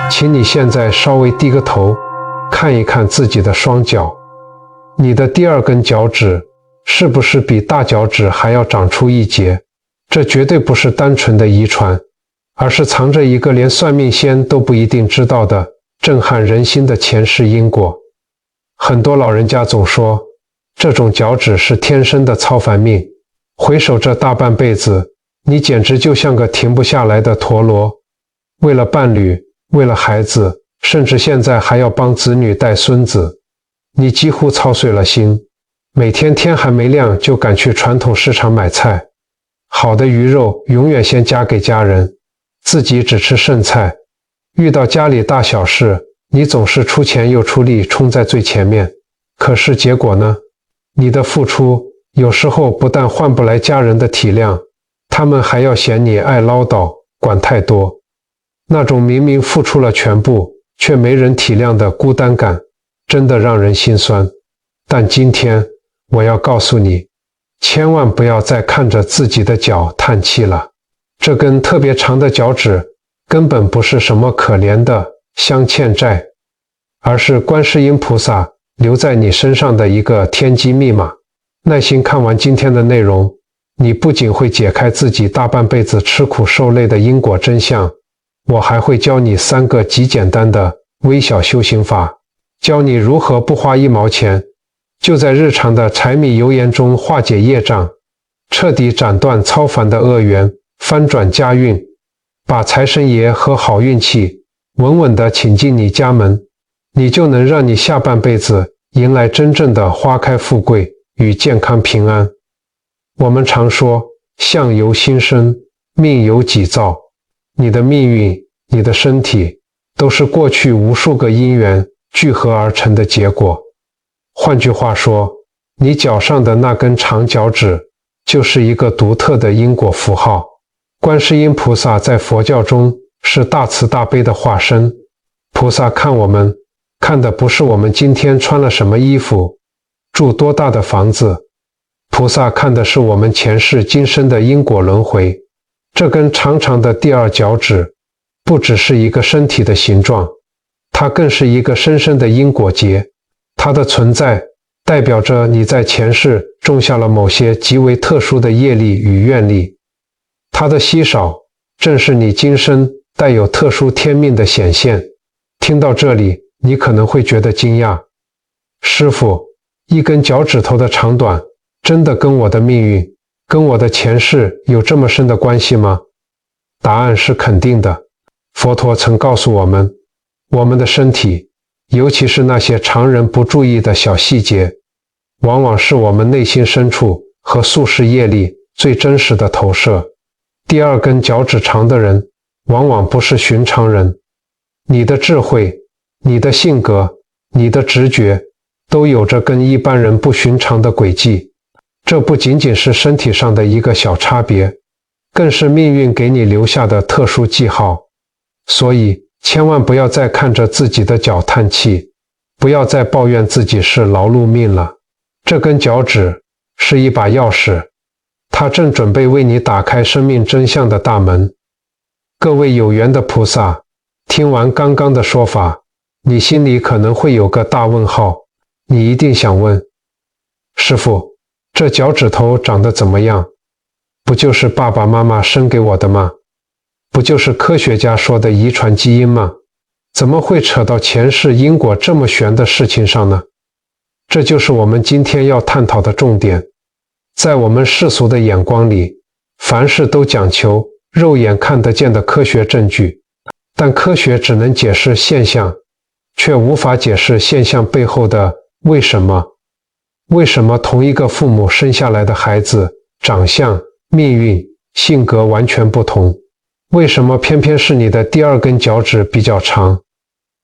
请你现在稍微低个头，看一看自己的双脚。你的第二根脚趾是不是比大脚趾还要长出一截？这绝对不是单纯的遗传，而是藏着一个连算命仙都不一定知道的震撼人心的前世因果。很多老人家总说，这种脚趾是天生的操烦命，回首这大半辈子，你简直就像个停不下来的陀螺，为了伴侣，为了孩子，甚至现在还要帮子女带孙子，你几乎操碎了心，每天天还没亮就赶去传统市场买菜，好的鱼肉永远先夹给家人，自己只吃剩菜。遇到家里大小事，你总是出钱又出力冲在最前面，可是结果呢？你的付出有时候不但换不来家人的体谅，他们还要嫌你爱唠叨，管太多。那种明明付出了全部，却没人体谅的孤单感，真的让人心酸。但今天我要告诉你，千万不要再看着自己的脚叹气了。这根特别长的脚趾根本不是什么可怜的相欠债，而是观世音菩萨留在你身上的一个天机密码。耐心看完今天的内容，你不仅会解开自己大半辈子吃苦受累的因果真相，我还会教你3个极简单的微小修行法，教你如何不花1毛钱，就在日常的柴米油盐中化解业障，彻底斩断操烦的恶缘，翻转家运，把财神爷和好运气稳稳地请进你家门，你就能让你下半辈子迎来真正的花开富贵与健康平安。我们常说相由心生，命由己造，你的命运，你的身体都是过去无数个因缘聚合而成的结果。换句话说，你脚上的那根长脚趾就是一个独特的因果符号。观世音菩萨在佛教中是大慈大悲的化身，菩萨看我们，看的不是我们今天穿了什么衣服，住多大的房子，菩萨看的是我们前世今生的因果轮回。这根长长的第二脚趾不只是一个身体的形状，它更是一个深深的因果结。它的存在代表着你在前世种下了某些极为特殊的业力与愿力，它的稀少正是你今生带有特殊天命的显现。听到这里，你可能会觉得惊讶，师父，一根脚趾头的长短真的跟我的命运，跟我的前世有这么深的关系吗？答案是肯定的。佛陀曾告诉我们，我们的身体，尤其是那些常人不注意的小细节，往往是我们内心深处和宿世业力最真实的投射。第二根脚趾长的人，往往不是寻常人。你的智慧，你的性格，你的直觉，都有着跟一般人不寻常的轨迹。这不仅仅是身体上的一个小差别，更是命运给你留下的特殊记号。所以，千万不要再看着自己的脚叹气，不要再抱怨自己是劳碌命了。这根脚趾是一把钥匙，它正准备为你打开生命真相的大门。各位有缘的菩萨，听完刚刚的说法，你心里可能会有个大问号，你一定想问，师父，这脚趾头长得怎么样？不就是爸爸妈妈生给我的吗？不就是科学家说的遗传基因吗？怎么会扯到前世因果这么玄的事情上呢？这就是我们今天要探讨的重点。在我们世俗的眼光里，凡事都讲求肉眼看得见的科学证据，但科学只能解释现象，却无法解释现象背后的为什么。为什么同一个父母生下来的孩子，长相、命运、性格完全不同？为什么偏偏是你的第二根脚趾比较长？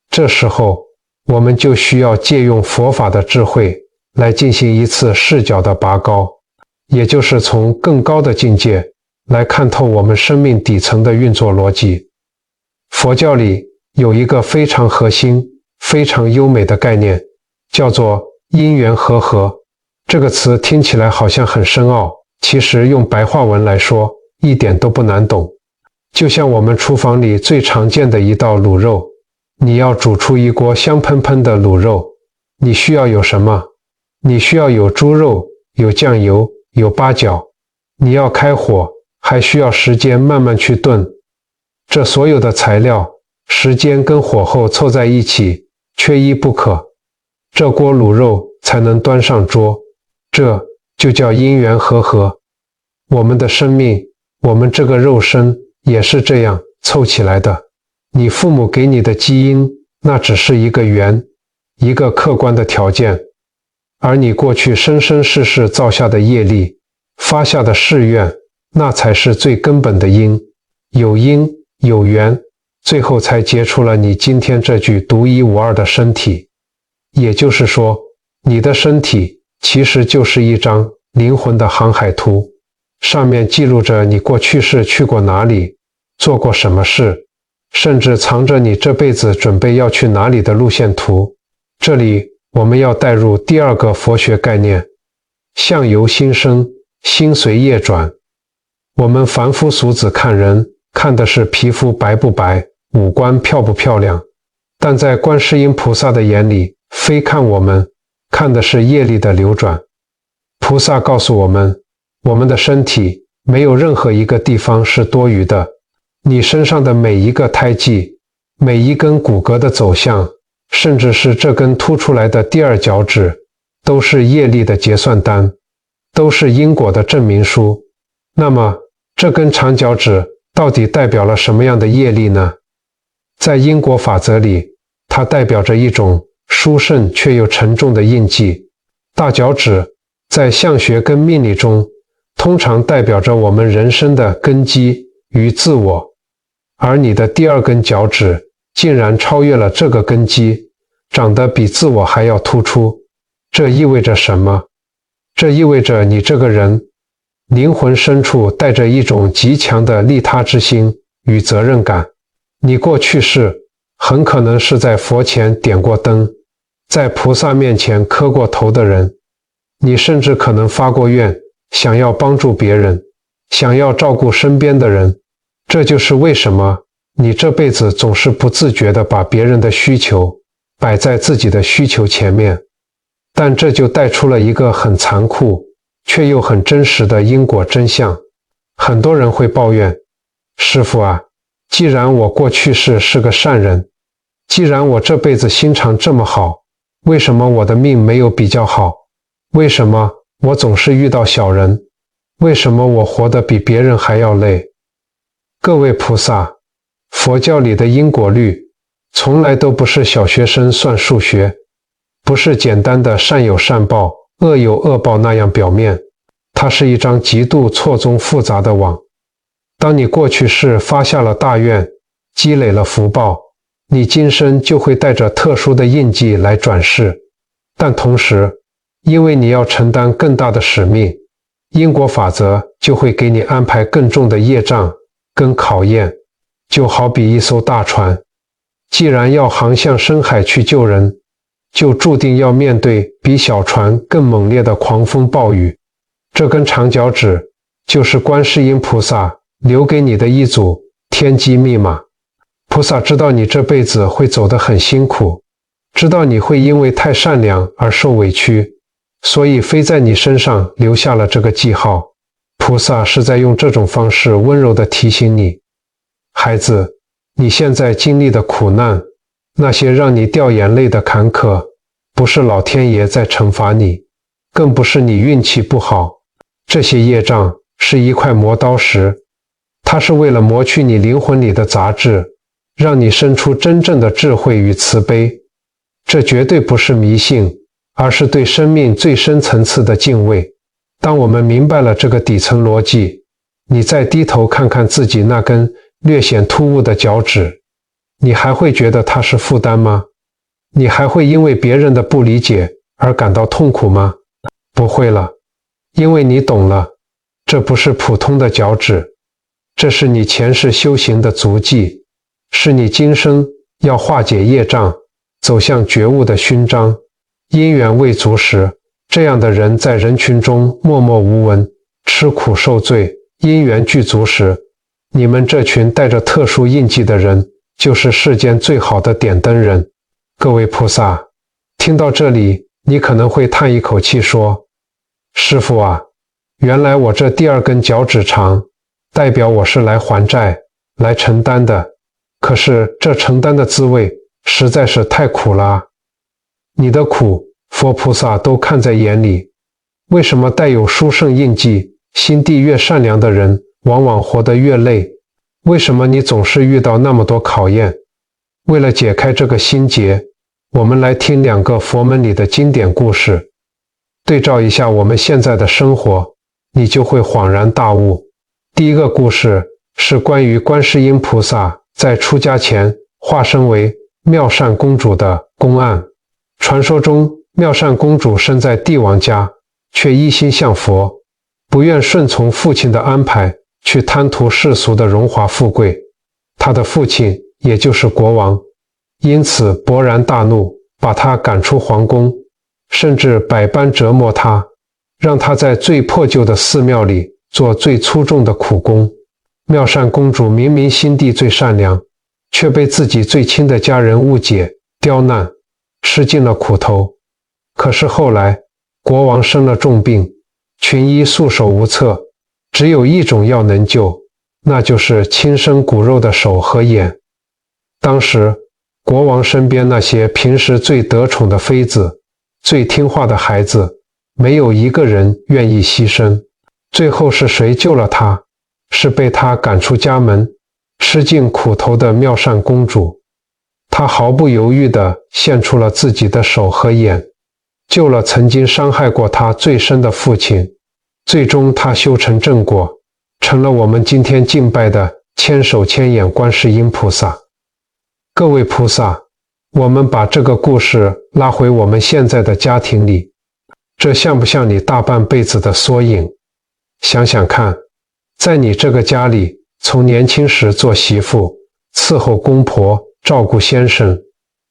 这时候，我们就需要借用佛法的智慧来进行一次视角的拔高，也就是从更高的境界来看透我们生命底层的运作逻辑。佛教里有一个非常核心、非常优美的概念，叫做因缘和合。这个词听起来好像很深奥，其实用白话文来说，一点都不难懂。就像我们厨房里最常见的一道卤肉，你要煮出一锅香喷喷的卤肉，你需要有什么？你需要有猪肉，有酱油，有八角。你要开火，还需要时间慢慢去炖。这所有的材料，时间跟火候凑在一起，缺一不可。这锅卤肉才能端上桌，这就叫因缘和合。我们的生命，我们这个肉身也是这样凑起来的。你父母给你的基因，那只是一个缘，一个客观的条件，而你过去生生世世造下的业力，发下的誓愿，那才是最根本的因。有因有缘，最后才结出了你今天这具独一无二的身体。也就是说，你的身体其实就是一张灵魂的航海图，上面记录着你过去世去过哪里，做过什么事，甚至藏着你这辈子准备要去哪里的路线图。这里我们要带入第二个佛学概念，相由心生，心随业转。我们凡夫俗子看人，看的是皮肤白不白，五官漂不漂亮，但在观世音菩萨的眼里，非看我们，看的是业力的流转。菩萨告诉我们，我们的身体没有任何一个地方是多余的，你身上的每一个胎记，每一根骨骼的走向，甚至是这根凸出来的第二脚趾，都是业力的结算单，都是因果的证明书。那么这根长脚趾到底代表了什么样的业力呢？在因果法则里，它代表着一种殊胜却又沉重的印记。大脚趾在相学跟命理中，通常代表着我们人生的根基与自我，而你的第二根脚趾竟然超越了这个根基，长得比自我还要突出。这意味着什么？这意味着你这个人灵魂深处带着一种极强的利他之心与责任感。你过去世很可能是在佛前点过灯，在菩萨面前磕过头的人，你甚至可能发过愿，想要帮助别人，想要照顾身边的人。这就是为什么你这辈子总是不自觉地把别人的需求摆在自己的需求前面。但这就带出了一个很残酷却又很真实的因果真相。很多人会抱怨，师父啊，既然我过去世是个善人，既然我这辈子心肠这么好，为什么我的命没有比较好？为什么我总是遇到小人？为什么我活得比别人还要累？各位菩萨，佛教里的因果律从来都不是小学生算数学，不是简单的善有善报，恶有恶报那样表面，它是一张极度错综复杂的网。当你过去世发下了大愿，积累了福报，你今生就会带着特殊的印记来转世。但同时，因为你要承担更大的使命，因果法则就会给你安排更重的业障跟考验。就好比一艘大船，既然要航向深海去救人，就注定要面对比小船更猛烈的狂风暴雨。这根长脚趾就是观世音菩萨留给你的一组天机密码。菩萨知道你这辈子会走得很辛苦，知道你会因为太善良而受委屈，所以非在你身上留下了这个记号。菩萨是在用这种方式温柔地提醒你，孩子，你现在经历的苦难，那些让你掉眼泪的坎坷，不是老天爷在惩罚你，更不是你运气不好，这些业障是一块磨刀石，它是为了磨去你灵魂里的杂质，让你生出真正的智慧与慈悲。这绝对不是迷信，而是对生命最深层次的敬畏。当我们明白了这个底层逻辑，你再低头看看自己那根略显突兀的脚趾，你还会觉得它是负担吗？你还会因为别人的不理解而感到痛苦吗？不会了，因为你懂了，这不是普通的脚趾，这是你前世修行的足迹，是你今生要化解业障，走向觉悟的勋章。因缘未足时，这样的人在人群中默默无闻，吃苦受罪；因缘具足时，你们这群带着特殊印记的人就是世间最好的点灯人。各位菩萨，听到这里，你可能会叹一口气说：师父啊，原来我这第二根脚趾长，代表我是来还债、来承担的。可是这承担的滋味实在是太苦了啊！你的苦，佛菩萨都看在眼里。为什么带有殊胜印记、心地越善良的人，往往活得越累？为什么你总是遇到那么多考验？为了解开这个心结，我们来听2个佛门里的经典故事，对照一下我们现在的生活，你就会恍然大悟。第一个故事是关于观世音菩萨在出家前化身为妙善公主的公案。传说中，妙善公主生在帝王家，却一心向佛，不愿顺从父亲的安排，去贪图世俗的荣华富贵。她的父亲，也就是国王，因此勃然大怒，把她赶出皇宫，甚至百般折磨她，让她在最破旧的寺庙里做最粗重的苦工。妙善公主明明心地最善良，却被自己最亲的家人误解、刁难，吃尽了苦头。可是后来，国王生了重病，群医束手无策，只有一种药能救，那就是亲生骨肉的手和眼。当时，国王身边那些平时最得宠的妃子、最听话的孩子，没有一个人愿意牺牲。最后是谁救了他？是被他赶出家门、吃尽苦头的妙善公主。她毫不犹豫地献出了自己的手和眼，救了曾经伤害过她最深的父亲。最终她修成正果，成了我们今天敬拜的千手千眼观世音菩萨。各位菩萨，我们把这个故事拉回我们现在的家庭里，这像不像你大半辈子的缩影？想想看，在你这个家里，从年轻时做媳妇、伺候公婆、照顾先生，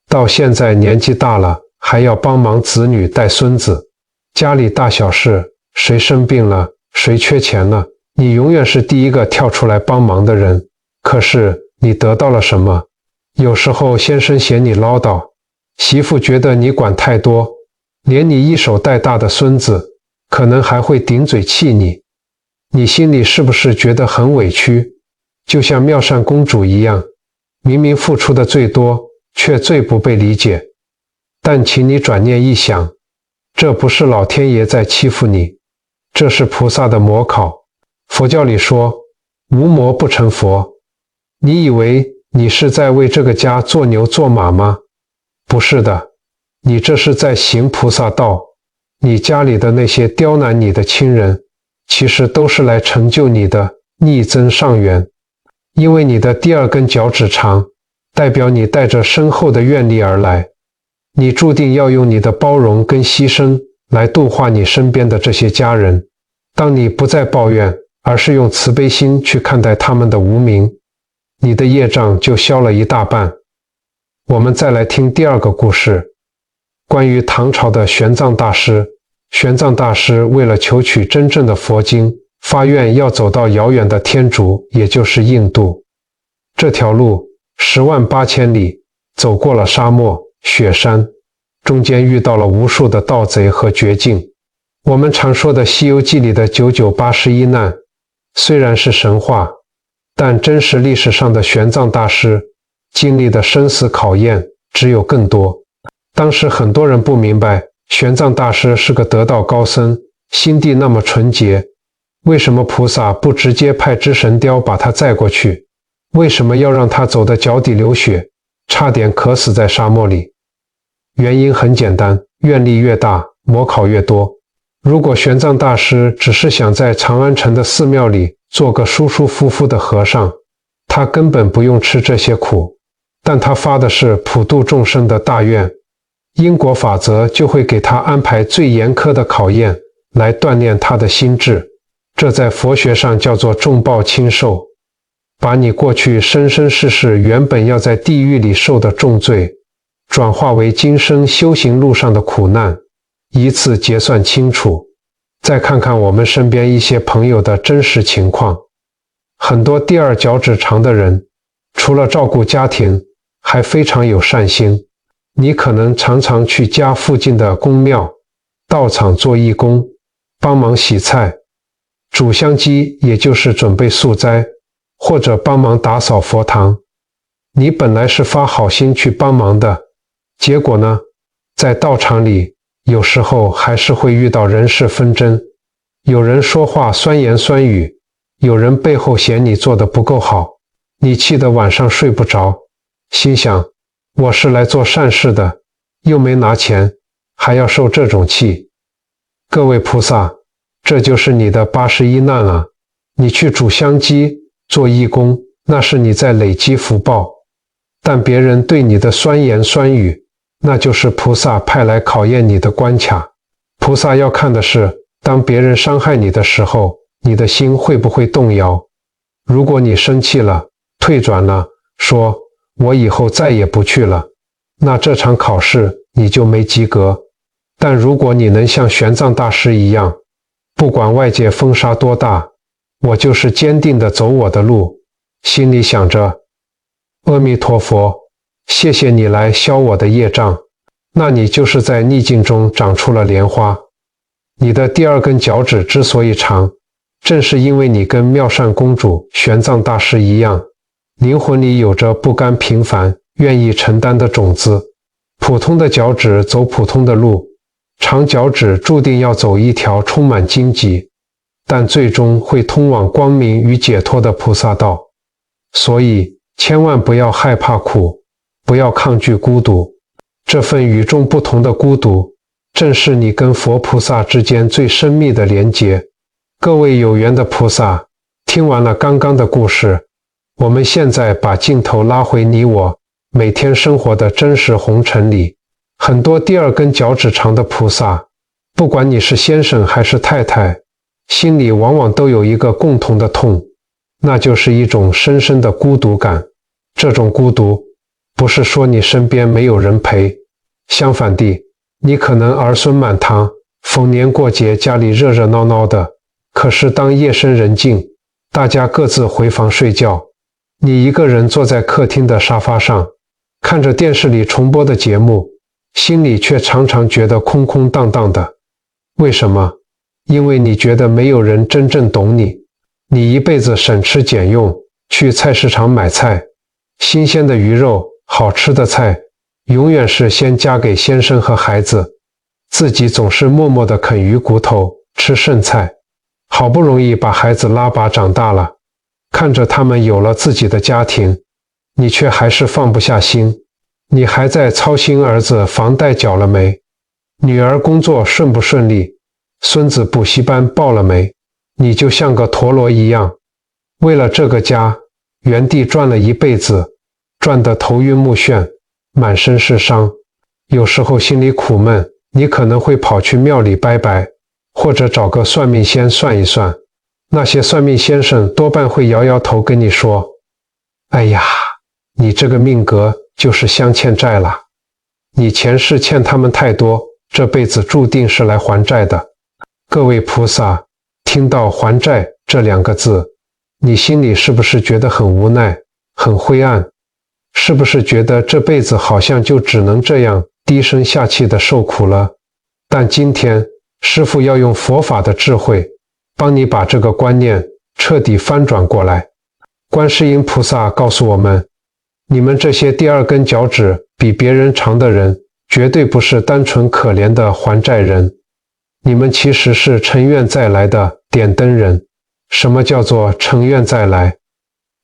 到现在年纪大了，还要帮忙子女带孙子，家里大小事，谁生病了，谁缺钱了，你永远是第一个跳出来帮忙的人。可是你得到了什么？有时候先生嫌你唠叨，媳妇觉得你管太多，连你一手带大的孙子，可能还会顶嘴气你。你心里是不是觉得很委屈？就像妙善公主一样，明明付出的最多，却最不被理解。但请你转念一想，这不是老天爷在欺负你，这是菩萨的模考。佛教里说，无魔不成佛。你以为你是在为这个家做牛做马吗？不是的，你这是在行菩萨道。你家里的那些刁难你的亲人，其实都是来成就你的逆增上缘。因为你的第二根脚趾长，代表你带着深厚的愿力而来，你注定要用你的包容跟牺牲来度化你身边的这些家人。当你不再抱怨，而是用慈悲心去看待他们的无明，你的业障就消了一大半。我们再来听第二个故事，关于唐朝的玄奘大师。玄奘大师为了求取真正的佛经，发愿要走到遥远的天竺，也就是印度。这条路108000里，走过了沙漠、雪山，中间遇到了无数的盗贼和绝境。我们常说的《西游记》里的99811难，虽然是神话，但真实历史上的玄奘大师经历的生死考验只有更多。当时很多人不明白，玄奘大师是个得道高僧，心地那么纯洁，为什么菩萨不直接派只神雕把他载过去？为什么要让他走得脚底流血，差点渴死在沙漠里？原因很简单，愿力越大，魔考越多。如果玄奘大师只是想在长安城的寺庙里做个舒舒服服的和尚，他根本不用吃这些苦。但他发的是普度众生的大愿，因果法则就会给他安排最严苛的考验，来锻炼他的心智。这在佛学上叫做重报轻受，把你过去生生世世原本要在地狱里受的重罪，转化为今生修行路上的苦难，一次结算清楚。再看看我们身边一些朋友的真实情况，很多第二脚趾长的人，除了照顾家庭，还非常有善心。你可能常常去家附近的公庙、道场做义工，帮忙洗菜、煮香鸡，也就是准备素斋，或者帮忙打扫佛堂。你本来是发好心去帮忙的，结果呢，在道场里，有时候还是会遇到人事纷争，有人说话酸言酸语，有人背后嫌你做得不够好，你气得晚上睡不着，心想，我是来做善事的，又没拿钱，还要受这种气。各位菩萨，这就是你的81难啊！你去煮香鸡做义工，那是你在累积福报，但别人对你的酸言酸语，那就是菩萨派来考验你的关卡。菩萨要看的是，当别人伤害你的时候，你的心会不会动摇？如果你生气了，退转了，说我以后再也不去了，那这场考试你就没及格。但如果你能像玄奘大师一样，不管外界风沙多大，我就是坚定地走我的路，心里想着阿弥陀佛，谢谢你来消我的业障，那你就是在逆境中长出了莲花。你的第2根脚趾之所以长，正是因为你跟妙善公主、玄奘大师一样，灵魂里有着不甘平凡、愿意承担的种子。普通的脚趾走普通的路，长脚趾注定要走一条充满荆棘，但最终会通往光明与解脱的菩萨道。所以千万不要害怕苦，不要抗拒孤独。这份与众不同的孤独，正是你跟佛菩萨之间最深密的连结。各位有缘的菩萨，听完了刚刚的故事，我们现在把镜头拉回你我每天生活的真实红尘里。很多第2根脚趾长的菩萨，不管你是先生还是太太，心里往往都有一个共同的痛，那就是一种深深的孤独感。这种孤独，不是说你身边没有人陪，相反地，你可能儿孙满堂，逢年过节家里热热闹闹的，可是当夜深人静，大家各自回房睡觉，你一个人坐在客厅的沙发上，看着电视里重播的节目，心里却常常觉得空空荡荡的。为什么？因为你觉得没有人真正懂你。你一辈子省吃俭用，去菜市场买菜，新鲜的鱼肉、好吃的菜，永远是先夹给先生和孩子，自己总是默默地啃鱼骨头，吃剩菜。好不容易把孩子拉拔长大了，看着他们有了自己的家庭，你却还是放不下心。你还在操心儿子房贷缴了没，女儿工作顺不顺利，孙子补习班报了没。你就像个陀螺一样，为了这个家，原地转了一辈子，转得头晕目眩，满身是伤。有时候心里苦闷，你可能会跑去庙里拜拜，或者找个算命先算一算。那些算命先生多半会摇摇头跟你说，哎呀，你这个命格就是相欠债了，你前世欠他们太多，这辈子注定是来还债的。各位菩萨，听到还债这2个字，你心里是不是觉得很无奈，很灰暗？是不是觉得这辈子好像就只能这样低声下气的受苦了？但今天师父要用佛法的智慧，帮你把这个观念彻底翻转过来。观世音菩萨告诉我们，你们这些第2根脚趾比别人长的人，绝对不是单纯可怜的还债人，你们其实是乘愿再来的点灯人。什么叫做乘愿再来？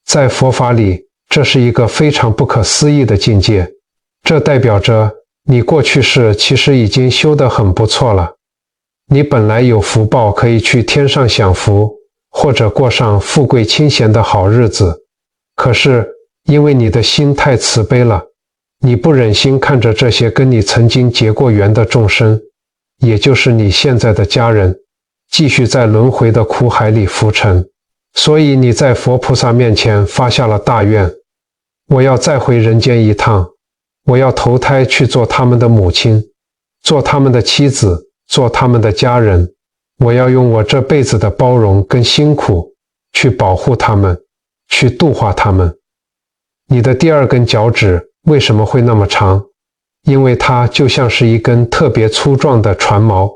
在佛法里，这是一个非常不可思议的境界。这代表着你过去世其实已经修得很不错了。你本来有福报可以去天上享福，或者过上富贵清闲的好日子。可是因为你的心太慈悲了，你不忍心看着这些跟你曾经结过缘的众生，也就是你现在的家人，继续在轮回的苦海里浮沉。所以你在佛菩萨面前发下了大愿，我要再回人间一趟，我要投胎去做他们的母亲，做他们的妻子，做他们的家人。我要用我这辈子的包容跟辛苦去保护他们，去度化他们。你的第二根脚趾为什么会那么长？因为它就像是一根特别粗壮的船锚，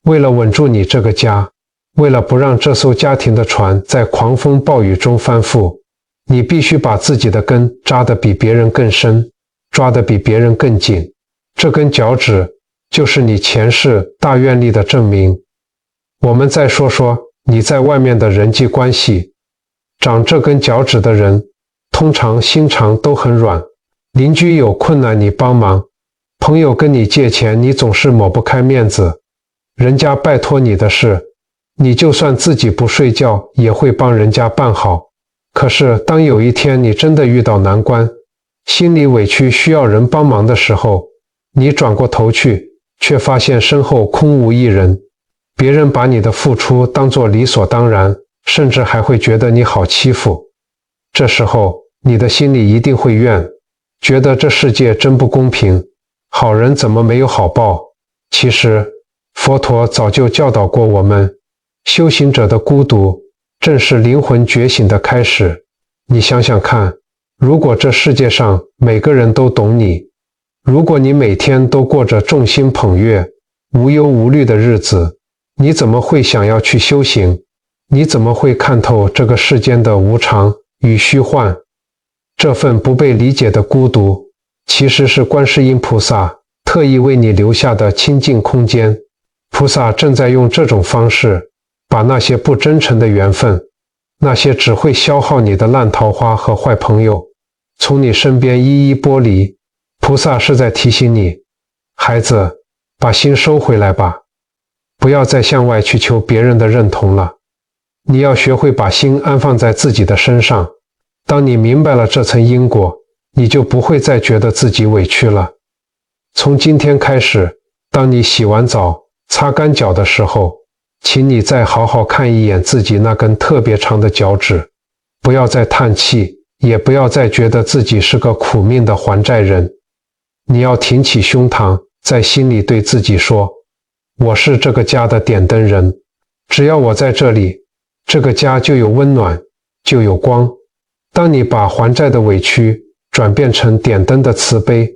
为了稳住你这个家，为了不让这艘家庭的船在狂风暴雨中翻覆，你必须把自己的根扎得比别人更深，抓得比别人更紧。这根脚趾就是你前世大愿力的证明。我们再说说你在外面的人际关系。长这根脚趾的人通常心肠都很软，邻居有困难你帮忙，朋友跟你借钱你总是抹不开面子，人家拜托你的事，你就算自己不睡觉也会帮人家办好。可是当有一天你真的遇到难关，心里委屈需要人帮忙的时候，你转过头去，却发现身后空无一人，别人把你的付出当作理所当然，甚至还会觉得你好欺负。这时候你的心里一定会怨，觉得这世界真不公平，好人怎么没有好报？其实佛陀早就教导过我们，修行者的孤独正是灵魂觉醒的开始。你想想看，如果这世界上每个人都懂你，如果你每天都过着众星捧月、无忧无虑的日子，你怎么会想要去修行？你怎么会看透这个世间的无常与虚幻？这份不被理解的孤独，其实是观世音菩萨特意为你留下的清净空间。菩萨正在用这种方式，把那些不真诚的缘分，那些只会消耗你的烂桃花和坏朋友，从你身边一一剥离。菩萨是在提醒你，孩子，把心收回来吧，不要再向外去求别人的认同了。你要学会把心安放在自己的身上。当你明白了这层因果，你就不会再觉得自己委屈了。从今天开始，当你洗完澡、擦干脚的时候，请你再好好看一眼自己那根特别长的脚趾，不要再叹气，也不要再觉得自己是个苦命的还债人。你要挺起胸膛，在心里对自己说，我是这个家的点灯人，只要我在这里，这个家就有温暖，就有光。当你把还债的委屈转变成点灯的慈悲，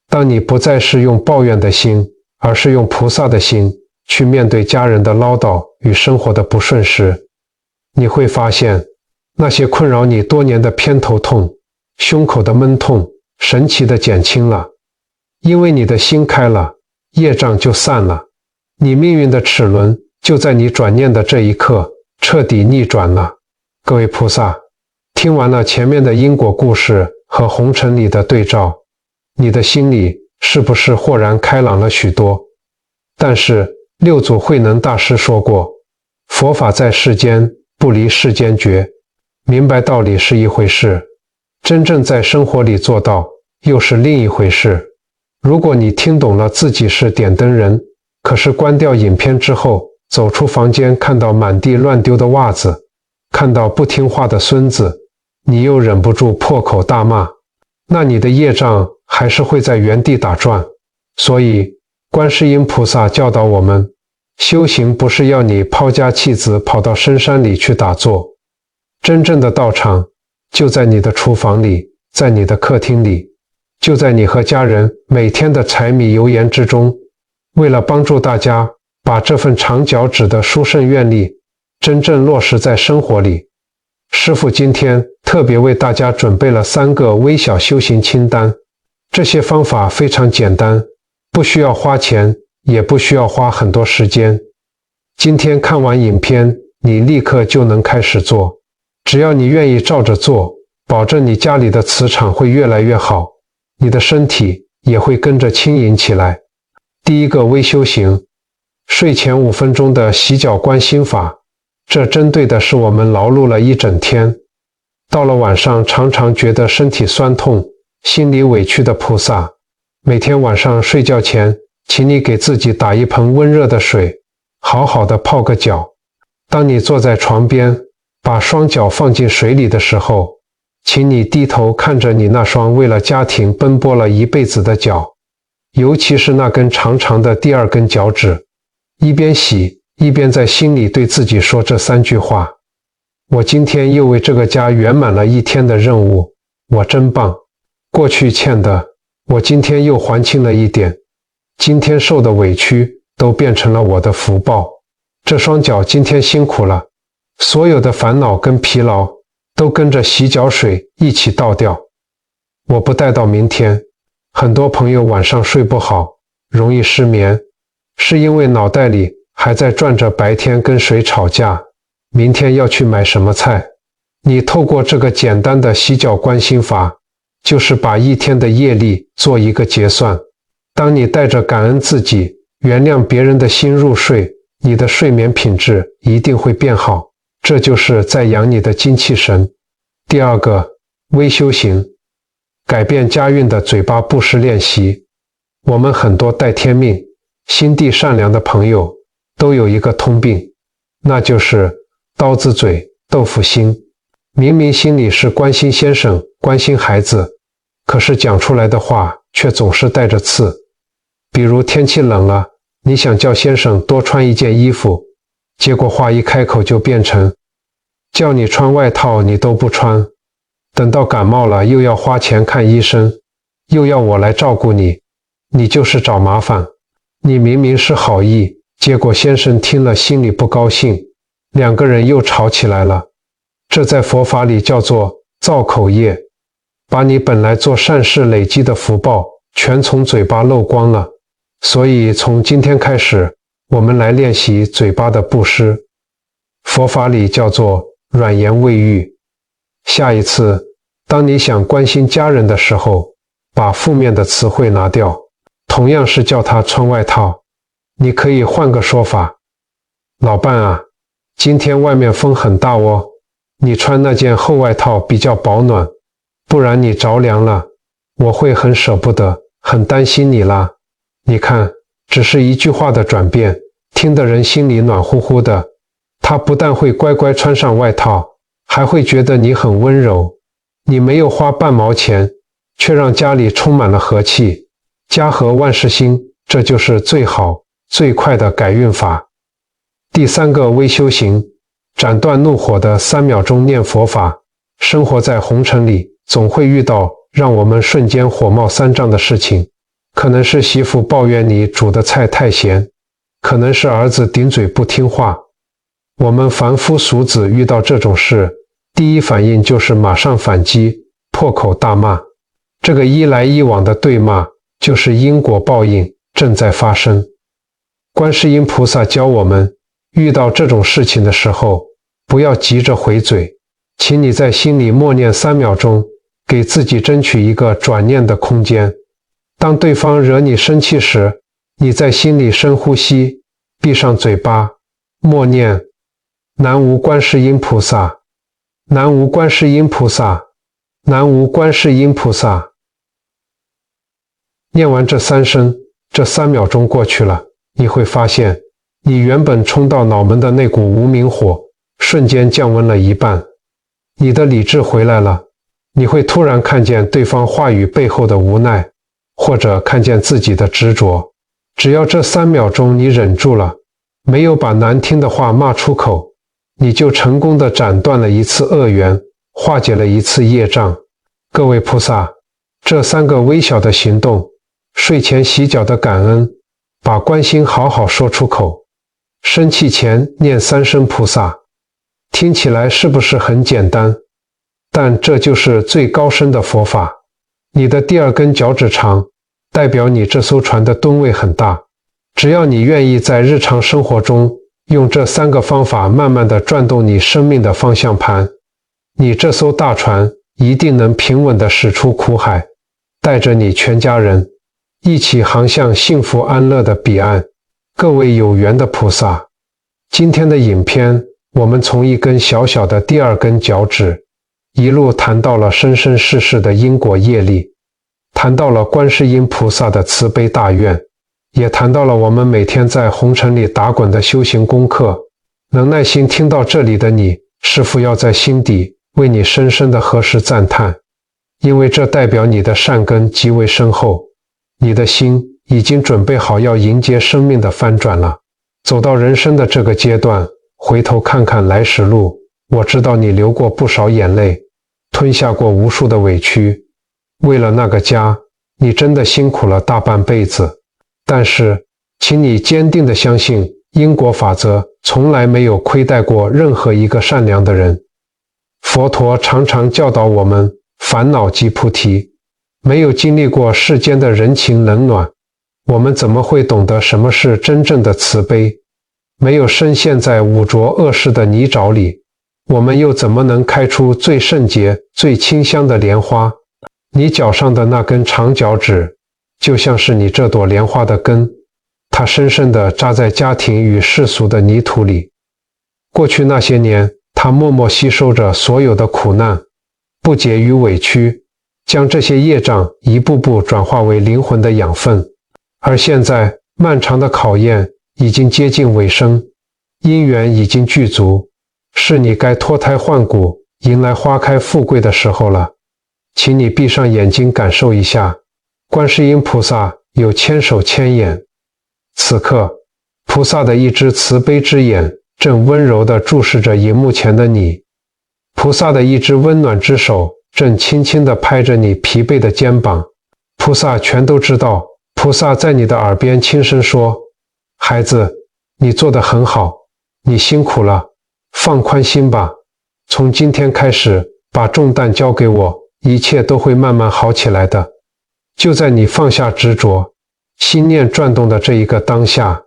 当你不再是用抱怨的心，而是用菩萨的心去面对家人的唠叨与生活的不顺时，你会发现那些困扰你多年的偏头痛、胸口的闷痛神奇地减轻了。因为你的心开了，业障就散了，你命运的齿轮就在你转念的这一刻彻底逆转了。各位菩萨，听完了前面的因果故事和红尘里的对照，你的心里是不是豁然开朗了许多？但是六祖慧能大师说过，佛法在世间，不离世间觉。明白道理是一回事，真正在生活里做到又是另一回事。如果你听懂了自己是点灯人，可是关掉影片之后，走出房间看到满地乱丢的袜子，看到不听话的孙子，你又忍不住破口大骂，那你的业障还是会在原地打转。所以观世音菩萨教导我们，修行不是要你抛家弃子跑到深山里去打坐，真正的道场就在你的厨房里，在你的客厅里，就在你和家人每天的柴米油盐之中。为了帮助大家把这份长脚趾的殊胜愿力真正落实在生活里，师父今天特别为大家准备了3个微小修行清单。这些方法非常简单，不需要花钱，也不需要花很多时间。今天看完影片，你立刻就能开始做。只要你愿意照着做，保证你家里的磁场会越来越好，你的身体也会跟着轻盈起来。第一个微修行，睡前5分钟的洗脚观心法，这针对的是我们劳碌了一整天，到了晚上常常觉得身体酸痛、心里委屈的菩萨。每天晚上睡觉前，请你给自己打一盆温热的水，好好的泡个脚。当你坐在床边，把双脚放进水里的时候，请你低头看着你那双为了家庭奔波了一辈子的脚，尤其是那根长长的第2根脚趾，一边洗，一边在心里对自己说这3句话：我今天又为这个家圆满了一天的任务，我真棒，过去欠的，我今天又还清了一点，今天受的委屈都变成了我的福报，这双脚今天辛苦了，所有的烦恼跟疲劳都跟着洗脚水一起倒掉。我不带到明天，很多朋友晚上睡不好，容易失眠，是因为脑袋里还在转着白天跟谁吵架，明天要去买什么菜。你透过这个简单的洗脚观心法，就是把一天的业力做一个结算。当你带着感恩自己、原谅别人的心入睡，你的睡眠品质一定会变好，这就是在养你的精气神。第二个，微修行，改变家运的嘴巴布施练习。我们很多带天命、心地善良的朋友都有一个通病，那就是刀子嘴、豆腐心。明明心里是关心先生、关心孩子，可是讲出来的话却总是带着刺。比如天气冷了，你想叫先生多穿一件衣服，结果话一开口就变成叫你穿外套你都不穿，等到感冒了又要花钱看医生，又要我来照顾你，你就是找麻烦。你明明是好意，结果先生听了心里不高兴，两个人又吵起来了。这在佛法里叫做造口业，把你本来做善事累积的福报全从嘴巴漏光了。所以从今天开始，我们来练习嘴巴的布施，佛法里叫做软言慰喻。下一次当你想关心家人的时候，把负面的词汇拿掉，同样是叫他穿外套，你可以换个说法，老伴啊，今天外面风很大哦，你穿那件厚外套比较保暖，不然你着凉了，我会很舍不得，很担心你啦。你看，只是一句话的转变，听得人心里暖乎乎的，他不但会乖乖穿上外套，还会觉得你很温柔。你没有花半毛钱，却让家里充满了和气，家和万事兴，这就是最好最快的改运法。第三个微修行，斩断怒火的3秒钟念佛法。生活在红尘里，总会遇到让我们瞬间火冒三丈的事情，可能是媳妇抱怨你煮的菜太咸，可能是儿子顶嘴不听话。我们凡夫俗子遇到这种事，第一反应就是马上反击，破口大骂。这个一来一往的对骂，就是因果报应正在发生。观世音菩萨教我们，遇到这种事情的时候，不要急着回嘴，请你在心里默念3秒钟，给自己争取一个转念的空间。当对方惹你生气时，你在心里深呼吸，闭上嘴巴，默念南无观世音菩萨，南无观世音菩萨，南无观世音菩萨。念完这3声，这3秒钟过去了，你会发现你原本冲到脑门的那股无名火瞬间降温了一半，你的理智回来了，你会突然看见对方话语背后的无奈，或者看见自己的执着。只要这3秒钟你忍住了，没有把难听的话骂出口，你就成功地斩断了一次恶缘，化解了一次业障。各位菩萨，这3个微小的行动，睡前洗脚的感恩，把关心好好说出口，生气前念3声菩萨，听起来是不是很简单？但这就是最高深的佛法。你的第2根脚趾长，代表你这艘船的吨位很大。只要你愿意在日常生活中用这3个方法慢慢地转动你生命的方向盘，你这艘大船一定能平稳地驶出苦海，带着你全家人一起航向幸福安乐的彼岸。各位有缘的菩萨，今天的影片我们从一根小小的第2根脚趾，一路谈到了生生世世的因果业力，谈到了观世音菩萨的慈悲大愿，也谈到了我们每天在红尘里打滚的修行功课。能耐心听到这里的你，师父要在心底为你深深的合十赞叹，因为这代表你的善根极为深厚，你的心已经准备好要迎接生命的翻转了。走到人生的这个阶段，回头看看来时路，我知道你流过不少眼泪，吞下过无数的委屈，为了那个家，你真的辛苦了大半辈子。但是，请你坚定地相信，因果法则从来没有亏待过任何一个善良的人。佛陀常常教导我们，烦恼即菩提。没有经历过世间的人情冷暖，我们怎么会懂得什么是真正的慈悲？没有深陷在污浊恶世的泥沼里，我们又怎么能开出最圣洁、最清香的莲花？你脚上的那根长脚趾，就像是你这朵莲花的根，它深深地扎在家庭与世俗的泥土里。过去那些年，它默默吸收着所有的苦难、不解与委屈，将这些业障一步步转化为灵魂的养分。而现在，漫长的考验已经接近尾声，因缘已经具足，是你该脱胎换骨，迎来花开富贵的时候了。请你闭上眼睛感受一下，观世音菩萨有千手千眼。此刻，菩萨的一只慈悲之眼正温柔地注视着荧幕前的你，菩萨的一只温暖之手正轻轻地拍着你疲惫的肩膀。菩萨全都知道，菩萨在你的耳边轻声说：孩子，你做得很好，你辛苦了，放宽心吧。从今天开始，把重担交给我，一切都会慢慢好起来的。就在你放下执着，心念转动的这一个当下，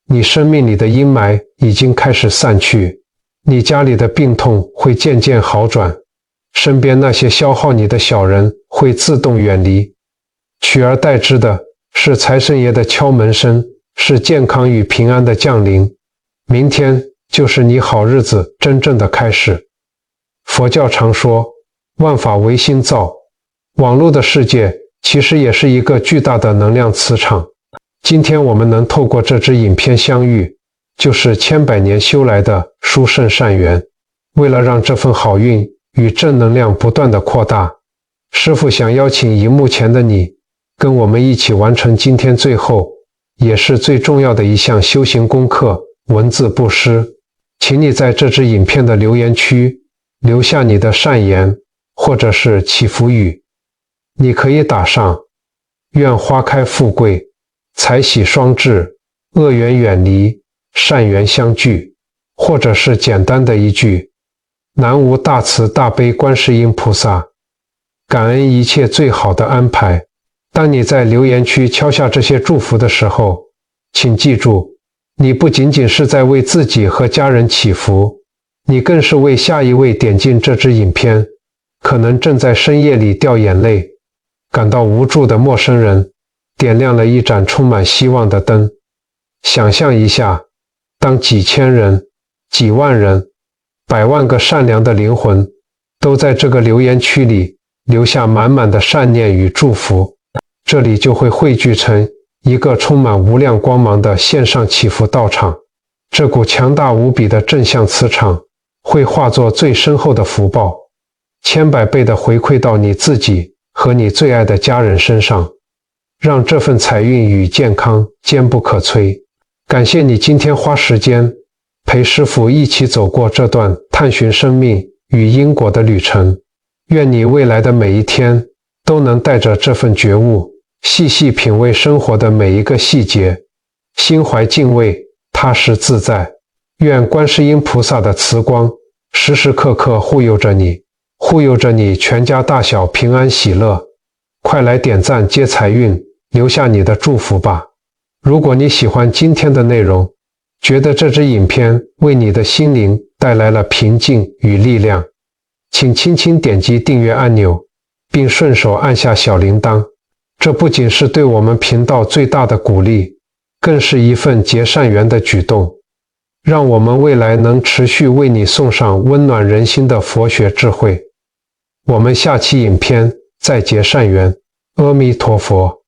你生命里的阴霾已经开始散去，你家里的病痛会渐渐好转，身边那些消耗你的小人会自动远离，取而代之的是财神爷的敲门声，是健康与平安的降临。明天就是你好日子真正的开始。佛教常说，万法唯心造，网络的世界其实也是一个巨大的能量磁场。今天我们能透过这支影片相遇，就是千百年修来的殊胜善缘。为了让这份好运与正能量不断的扩大，师父想邀请荧幕前的你，跟我们一起完成今天最后也是最重要的一项修行功课——文字布施。请你在这支影片的留言区留下你的善言或者是祈福语。你可以打上愿花开富贵，财喜双至，恶缘远离，善缘相聚，或者是简单的一句南无大慈大悲观世音菩萨，感恩一切最好的安排。当你在留言区敲下这些祝福的时候，请记住，你不仅仅是在为自己和家人祈福，你更是为下一位点进这支影片，可能正在深夜里掉眼泪，感到无助的陌生人，点亮了一盏充满希望的灯。想象一下，当几千人、几万人、百万个善良的灵魂都在这个留言区里留下满满的善念与祝福，这里就会汇聚成一个充满无量光芒的线上祈福道场。这股强大无比的正向磁场会化作最深厚的福报，千百倍地回馈到你自己和你最爱的家人身上，让这份财运与健康坚不可摧。感谢你今天花时间陪师父一起走过这段探寻生命与因果的旅程。愿你未来的每一天都能带着这份觉悟，细细品味生活的每一个细节，心怀敬畏，踏实自在。愿观世音菩萨的慈光时时刻刻护佑着你，护佑着你全家大小平安喜乐。快来点赞接财运，留下你的祝福吧。如果你喜欢今天的内容，觉得这支影片为你的心灵带来了平静与力量，请轻轻点击订阅按钮，并顺手按下小铃铛。这不仅是对我们频道最大的鼓励，更是一份结善缘的举动。让我们未来能持续为你送上温暖人心的佛学智慧。我们下期影片再结善缘，阿弥陀佛。